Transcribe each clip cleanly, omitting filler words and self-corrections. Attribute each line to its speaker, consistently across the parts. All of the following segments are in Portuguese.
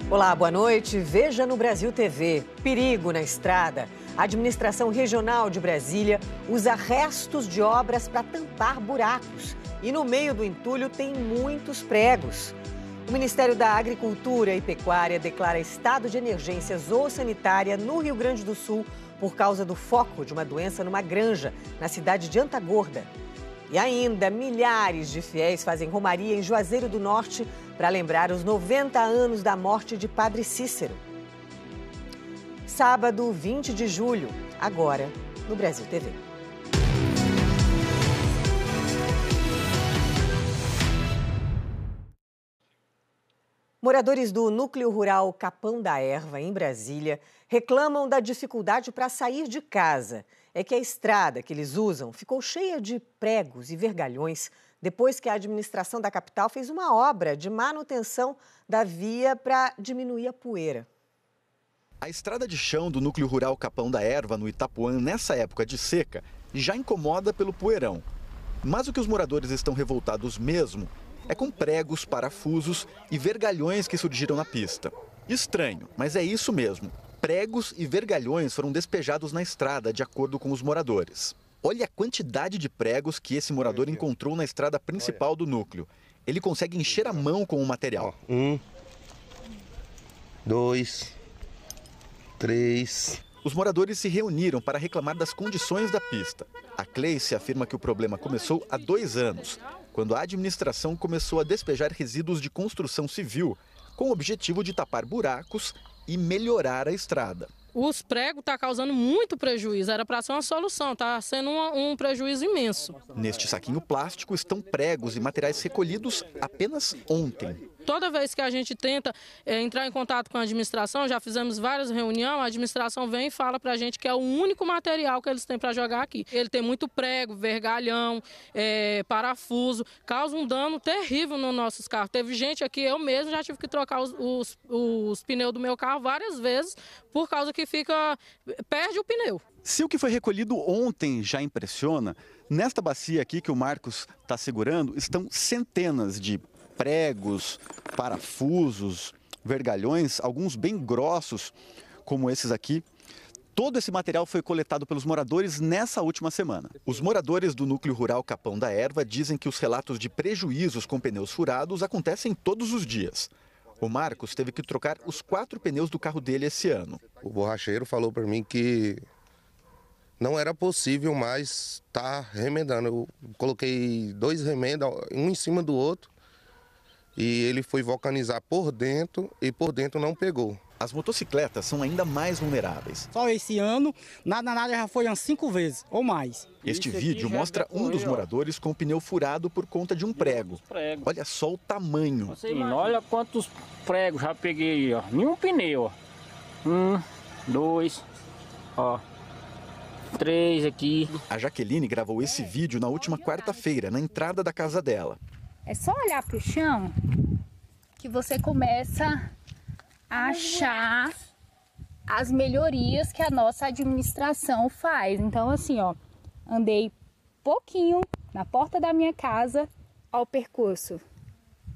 Speaker 1: Olá, boa noite. Veja no Brasil TV. Perigo na estrada. A administração regional de Brasília usa restos de obras para tampar buracos. E no meio do entulho tem muitos pregos. O Ministério da Agricultura e Pecuária declara estado de emergência zoossanitária no Rio Grande do Sul por causa do foco de uma doença numa granja, na cidade de Antagorda. E ainda, milhares de fiéis fazem romaria em Juazeiro do Norte para lembrar os 90 anos da morte de Padre Cícero. Sábado, 20 de julho, agora no Brasil TV. Moradores do núcleo rural Capão da Erva, em Brasília, reclamam da dificuldade para sair de casa. É que a estrada que eles usam ficou cheia de pregos e vergalhões depois que a administração da capital fez uma obra de manutenção da via para diminuir a poeira.
Speaker 2: A estrada de chão do núcleo rural Capão da Erva, no Itapuã, nessa época de seca, já incomoda pelo poeirão. Mas o que os moradores estão revoltados mesmo é com pregos, parafusos e vergalhões que surgiram na pista. Estranho, mas é isso mesmo. Pregos e vergalhões foram despejados na estrada, de acordo com os moradores. Olha a quantidade de pregos que esse morador encontrou na estrada principal do núcleo. Ele consegue encher a mão com o material.
Speaker 3: 1, 2, 3.
Speaker 2: Os moradores se reuniram para reclamar das condições da pista. A Cleice afirma que o problema começou há 2 anos, quando a administração começou a despejar resíduos de construção civil, com o objetivo de tapar buracos e melhorar a estrada.
Speaker 4: Os pregos estão causando muito prejuízo, era para ser uma solução, está sendo um prejuízo imenso.
Speaker 2: Neste saquinho plástico estão pregos e materiais recolhidos apenas ontem.
Speaker 4: Toda vez que a gente tenta entrar em contato com a administração, já fizemos várias reuniões, a administração vem e fala para a gente que é o único material que eles têm para jogar aqui. Ele tem muito prego, vergalhão, parafuso, causa um dano terrível nos nossos carros. Teve gente aqui, eu mesmo já tive que trocar os pneus do meu carro várias vezes, por causa que perde o pneu.
Speaker 2: Se o que foi recolhido ontem já impressiona, nesta bacia aqui que o Marcos está segurando, estão centenas de pregos, parafusos, vergalhões, alguns bem grossos, como esses aqui. Todo esse material foi coletado pelos moradores nessa última semana. Os moradores do núcleo rural Capão da Erva dizem que os relatos de prejuízos com pneus furados acontecem todos os dias. O Marcos teve que trocar os 4 pneus do carro dele esse ano.
Speaker 3: O borracheiro falou para mim que não era possível mais estar remendando. Eu coloquei 2 remendos, um em cima do outro, e ele foi vulcanizar por dentro e por dentro não pegou.
Speaker 2: As motocicletas são ainda mais vulneráveis.
Speaker 5: Só esse ano, nada já foi umas 5 vezes ou mais.
Speaker 2: Este vídeo mostra um dos moradores com o pneu furado por conta de um prego. Olha só o tamanho.
Speaker 6: Olha quantos pregos já peguei, ó. Nenhum pneu, ó. 1, 2, ó. 3 aqui.
Speaker 2: A Jaqueline gravou esse vídeo na última quarta-feira, na entrada da casa dela.
Speaker 7: É só olhar para o chão que você começa a achar as melhorias que a nossa administração faz. Então, assim, ó, andei pouquinho na porta da minha casa ao percurso.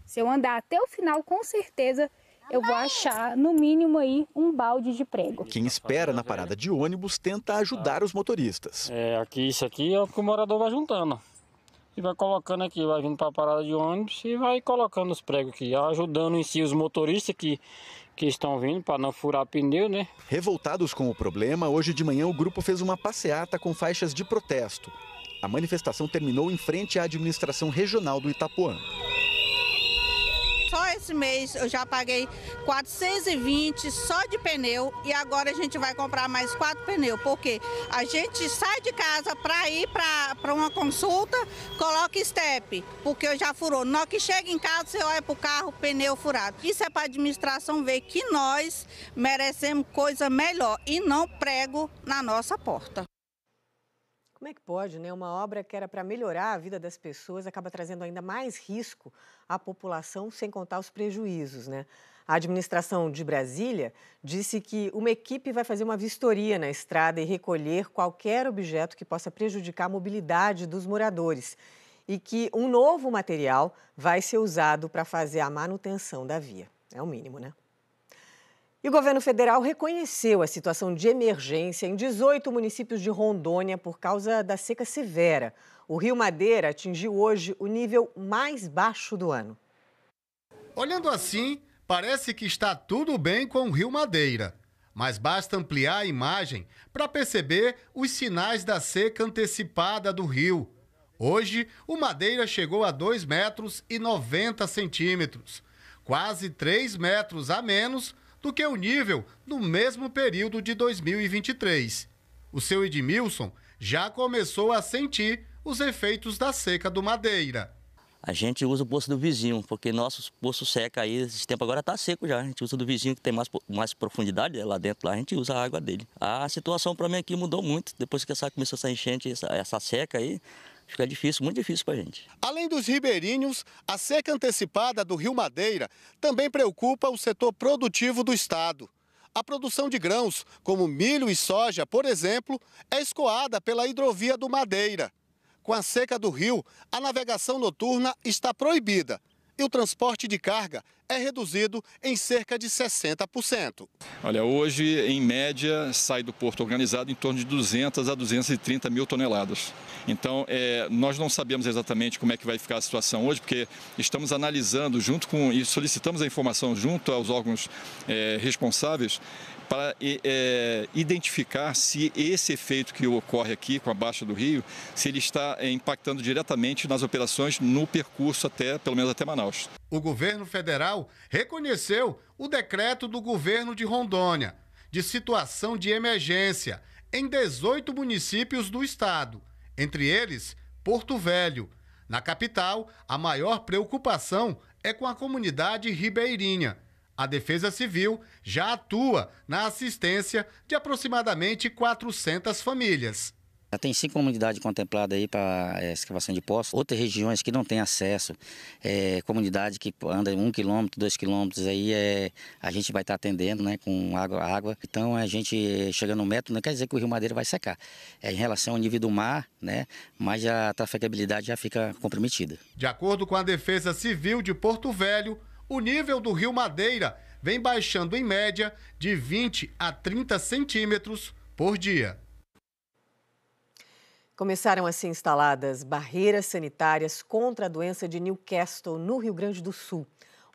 Speaker 7: Se eu andar até o final, com certeza eu vou achar, no mínimo, aí um balde de prego.
Speaker 2: Quem espera na parada de ônibus tenta ajudar os motoristas.
Speaker 6: Isso aqui é o que o morador vai juntando. E vai colocando aqui, vai vindo para a parada de ônibus e vai colocando os pregos aqui, ajudando em si os motoristas que estão vindo para não furar pneu, né?
Speaker 2: Revoltados com o problema, hoje de manhã o grupo fez uma passeata com faixas de protesto. A manifestação terminou em frente à administração regional do Itapuã.
Speaker 8: Só esse mês eu já paguei 420 só de pneu e agora a gente vai comprar mais 4 pneus, porque a gente sai de casa para ir para uma consulta, coloca step, porque eu já furou. Na hora que chega em casa, você olha para o carro, pneu furado. Isso é para a administração ver que nós merecemos coisa melhor e não prego na nossa porta.
Speaker 1: Como é que pode, né? Uma obra que era para melhorar a vida das pessoas acaba trazendo ainda mais risco à população, sem contar os prejuízos, né? A administração de Brasília disse que uma equipe vai fazer uma vistoria na estrada e recolher qualquer objeto que possa prejudicar a mobilidade dos moradores e que um novo material vai ser usado para fazer a manutenção da via. É o mínimo, né? E o governo federal reconheceu a situação de emergência em 18 municípios de Rondônia por causa da seca severa. O Rio Madeira atingiu hoje o nível mais baixo do ano.
Speaker 9: Olhando assim, parece que está tudo bem com o Rio Madeira. Mas basta ampliar a imagem para perceber os sinais da seca antecipada do rio. Hoje, o Madeira chegou a 2,90 metros, quase 3 metros a menos do que o nível no mesmo período de 2023. O seu Edmilson já começou a sentir os efeitos da seca do Madeira.
Speaker 10: A gente usa o poço do vizinho, porque nosso poço seca aí, esse tempo agora está seco já. A gente usa do vizinho que tem mais profundidade, lá dentro lá a gente usa a água dele. A situação para mim aqui mudou muito, depois que começou essa enchente, essa seca aí, fica difícil, muito difícil para a gente.
Speaker 9: Além dos ribeirinhos, a seca antecipada do Rio Madeira também preocupa o setor produtivo do estado. A produção de grãos, como milho e soja, por exemplo, é escoada pela hidrovia do Madeira. Com a seca do rio, a navegação noturna está proibida e o transporte de carga é reduzido em cerca de 60%.
Speaker 11: Olha, hoje, em média, sai do porto organizado em torno de 200 a 230 mil toneladas. Então, nós não sabemos exatamente como é que vai ficar a situação hoje, porque estamos analisando e solicitamos a informação junto aos órgãos responsáveis para identificar se esse efeito que ocorre aqui com a baixa do rio, se ele está impactando diretamente nas operações no percurso pelo menos até Manaus.
Speaker 9: O governo federal reconheceu o decreto do governo de Rondônia de situação de emergência em 18 municípios do estado, entre eles Porto Velho. Na capital, a maior preocupação é com a comunidade ribeirinha. A Defesa Civil já atua na assistência de aproximadamente 400 famílias.
Speaker 10: Já tem 5 comunidades contempladas aí para escavação de poços. Outras regiões que não têm acesso, comunidade que anda 1 quilômetro, 2 quilômetros, aí a gente vai estar atendendo, né, com água. Então a gente chegando no metro não quer dizer que o Rio Madeira vai secar. Em relação ao nível do mar, né, mas a trafegabilidade já fica comprometida.
Speaker 9: De acordo com a Defesa Civil de Porto Velho, o nível do Rio Madeira vem baixando em média de 20 a 30 centímetros por dia.
Speaker 1: Começaram a ser instaladas barreiras sanitárias contra a doença de Newcastle, no Rio Grande do Sul.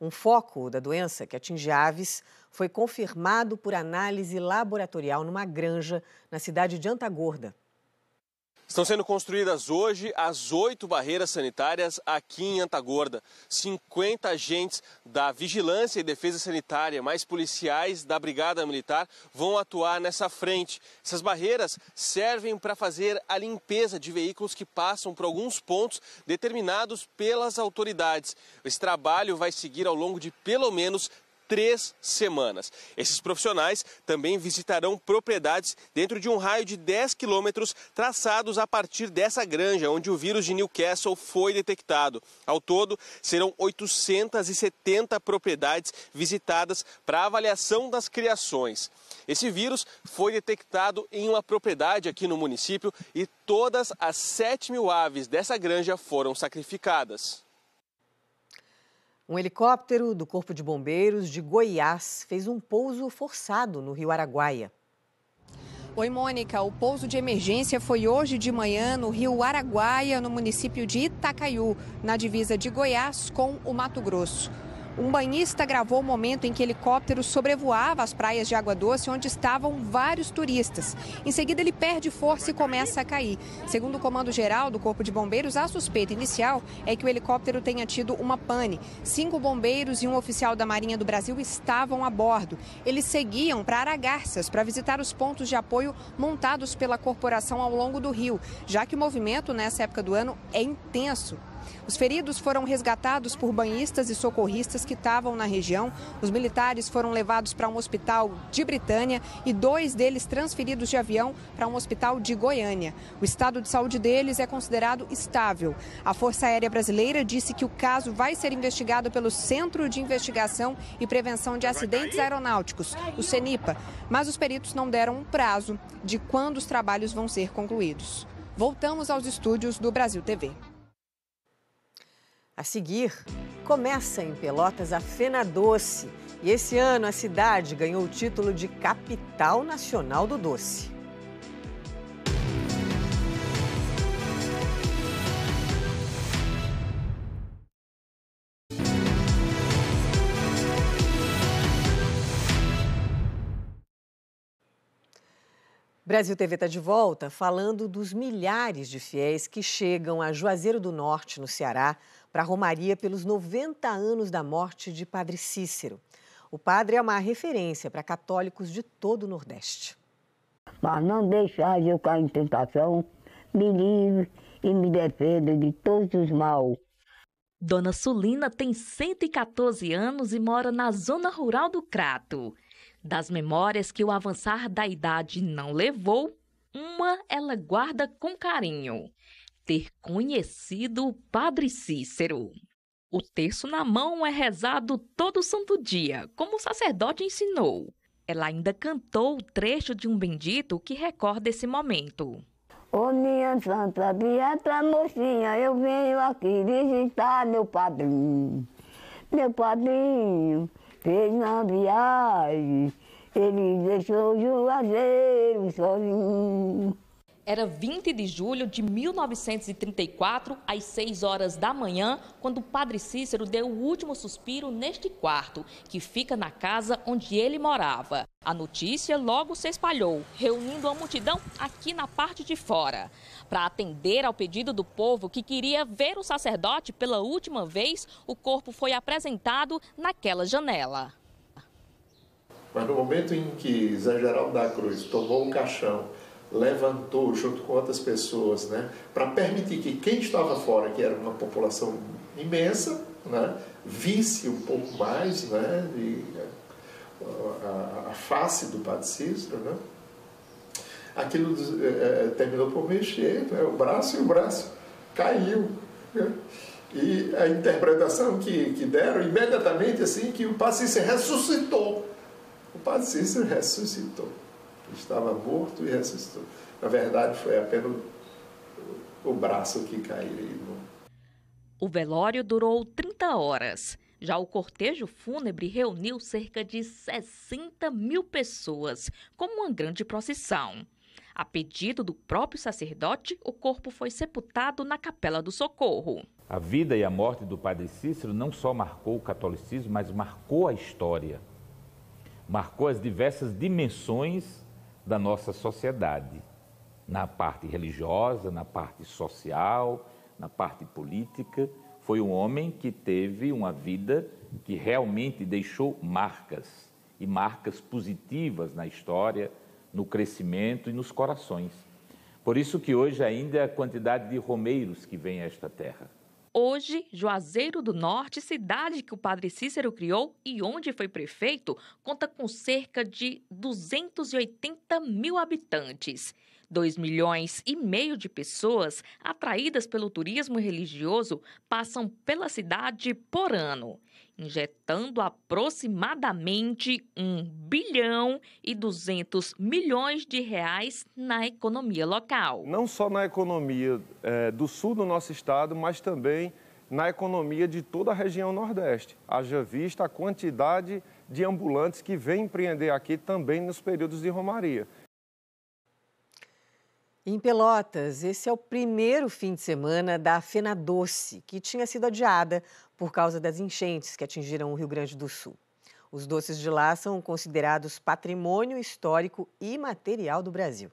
Speaker 1: Um foco da doença, que atinge aves, foi confirmado por análise laboratorial numa granja na cidade de Antagorda.
Speaker 12: Estão sendo construídas hoje as 8 barreiras sanitárias aqui em Antagorda. 50 agentes da Vigilância e Defesa Sanitária, mais policiais da Brigada Militar, vão atuar nessa frente. Essas barreiras servem para fazer a limpeza de veículos que passam por alguns pontos determinados pelas autoridades. Esse trabalho vai seguir ao longo de pelo menos 3 semanas. Esses profissionais também visitarão propriedades dentro de um raio de 10 quilômetros traçados a partir dessa granja, onde o vírus de Newcastle foi detectado. Ao todo, serão 870 propriedades visitadas para avaliação das criações. Esse vírus foi detectado em uma propriedade aqui no município e todas as 7.000 aves dessa granja foram sacrificadas.
Speaker 1: Um helicóptero do Corpo de Bombeiros de Goiás fez um pouso forçado no Rio Araguaia.
Speaker 13: Oi, Mônica. O pouso de emergência foi hoje de manhã no Rio Araguaia, no município de Itacaiú, na divisa de Goiás com o Mato Grosso. Um banhista gravou o momento em que o helicóptero sobrevoava as praias de Água Doce, onde estavam vários turistas. Em seguida, ele perde força e começa a cair. Segundo o comando-geral do Corpo de Bombeiros, a suspeita inicial é que o helicóptero tenha tido uma pane. 5 bombeiros e um oficial da Marinha do Brasil estavam a bordo. Eles seguiam para Aragarças para visitar os pontos de apoio montados pela corporação ao longo do rio, já que o movimento nessa época do ano é intenso. Os feridos foram resgatados por banhistas e socorristas que estavam na região. Os militares foram levados para um hospital de Britânia e 2 deles transferidos de avião para um hospital de Goiânia. O estado de saúde deles é considerado estável. A Força Aérea Brasileira disse que o caso vai ser investigado pelo Centro de Investigação e Prevenção de Acidentes Aeronáuticos, o CENIPA, mas os peritos não deram um prazo de quando os trabalhos vão ser concluídos. Voltamos aos estúdios do Brasil TV.
Speaker 1: A seguir, começa em Pelotas a Fena Doce, E esse ano a cidade ganhou o título de Capital Nacional do Doce. Brasil TV está de volta falando dos milhares de fiéis que chegam a Juazeiro do Norte, no Ceará, para a Romaria pelos 90 anos da morte de Padre Cícero. O padre é uma referência para católicos de todo o Nordeste.
Speaker 14: Mas não deixar eu cair em tentação, me livre e me defenda de todos os maus.
Speaker 15: Dona Sulina tem 114 anos e mora na zona rural do Crato. Das memórias que o avançar da idade não levou, uma ela guarda com carinho: ter conhecido o Padre Cícero. O terço na mão é rezado todo santo dia, como o sacerdote ensinou. Ela ainda cantou o trecho de um bendito que recorda esse momento.
Speaker 14: Ô minha santa Beata mocinha, eu venho aqui visitar meu padrinho. Meu padrinho fez uma viagem, ele deixou Juazeiro sozinho.
Speaker 15: Era 20 de julho de 1934, às 6 horas da manhã, quando o Padre Cícero deu o último suspiro neste quarto, que fica na casa onde ele morava. A notícia logo se espalhou, reunindo a multidão aqui na parte de fora. Para atender ao pedido do povo que queria ver o sacerdote pela última vez, o corpo foi apresentado naquela janela.
Speaker 16: Mas no momento em que Zé Geraldo da Cruz tomou o caixão, levantou junto com outras pessoas, né, para permitir que quem estava fora, que era uma população imensa, né, visse um pouco mais, né, a face do Padre Cícero, né, aquilo terminou por mexer, né, o braço caiu. Né, e a interpretação que deram imediatamente assim, que o Padre Cícero ressuscitou. O Padre Cícero ressuscitou. Estava morto e ressuscitou. Na verdade, foi apenas o braço que caiu.
Speaker 15: O velório durou 30 horas. Já o cortejo fúnebre reuniu cerca de 60 mil pessoas, como uma grande procissão. A pedido do próprio sacerdote, o corpo foi sepultado na Capela do Socorro.
Speaker 17: A vida e a morte do Padre Cícero não só marcou o catolicismo, mas marcou a história. Marcou as diversas dimensões da nossa sociedade, na parte religiosa, na parte social, na parte política. Foi um homem que teve uma vida que realmente deixou marcas, e marcas positivas na história, no crescimento e nos corações. Por isso que hoje ainda é a quantidade de romeiros que vem a esta terra.
Speaker 15: Hoje, Juazeiro do Norte, cidade que o Padre Cícero criou e onde foi prefeito, conta com cerca de 280 mil habitantes. 2,5 milhões de pessoas atraídas pelo turismo religioso passam pela cidade por ano, injetando aproximadamente 1 bilhão e 200 milhões de reais na economia local.
Speaker 18: Não só na economia do sul do nosso estado, mas também na economia de toda a região Nordeste. Haja vista a quantidade de ambulantes que vêm empreender aqui também nos períodos de romaria.
Speaker 1: Em Pelotas, esse é o primeiro fim de semana da FenaDoce, que tinha sido adiada por causa das enchentes que atingiram o Rio Grande do Sul. Os doces de lá são considerados patrimônio histórico e imaterial do Brasil.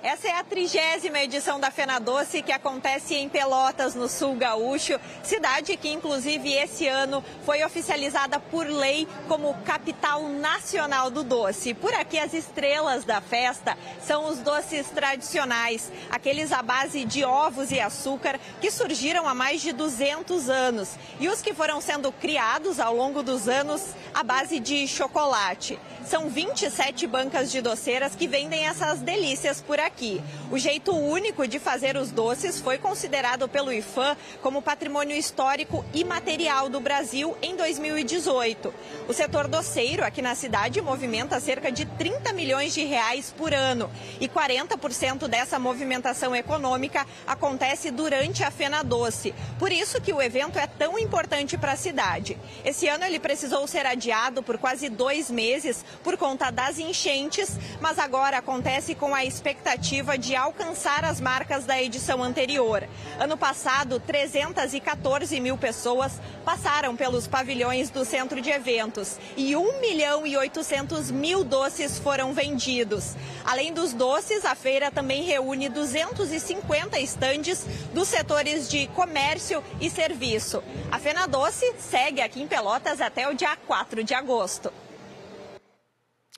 Speaker 19: Essa é a 30ª edição da FenaDoce, que acontece em Pelotas, no sul gaúcho, cidade que, inclusive, esse ano foi oficializada por lei como capital nacional do doce. Por aqui, as estrelas da festa são os doces tradicionais, aqueles à base de ovos e açúcar que surgiram há mais de 200 anos, e os que foram sendo criados ao longo dos anos à base de chocolate. São 27 bancas de doceiras que vendem essas delícias por aqui. O jeito único de fazer os doces foi considerado pelo IPHAN como patrimônio histórico imaterial do Brasil em 2018. O setor doceiro aqui na cidade movimenta cerca de 30 milhões de reais por ano e 40% dessa movimentação econômica acontece durante a FenaDoce. Por isso que o evento é tão importante para a cidade. Esse ano ele precisou ser adiado por quase 2 meses por conta das enchentes, mas agora acontece com a expectativa de alcançar as marcas da edição anterior. Ano passado, 314 mil pessoas passaram pelos pavilhões do centro de eventos e 1.800.000 doces foram vendidos. Além dos doces, a feira também reúne 250 estandes dos setores de comércio e serviço. A FenaDoce segue aqui em Pelotas até o dia 4 de agosto.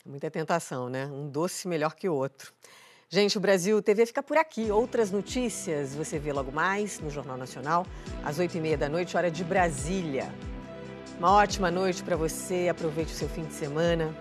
Speaker 1: Muita tentação, né? Um doce melhor que o outro. Gente, o Brasil TV fica por aqui. Outras notícias você vê logo mais no Jornal Nacional, às 8h30 da noite, hora de Brasília. Uma ótima noite para você. Aproveite o seu fim de semana.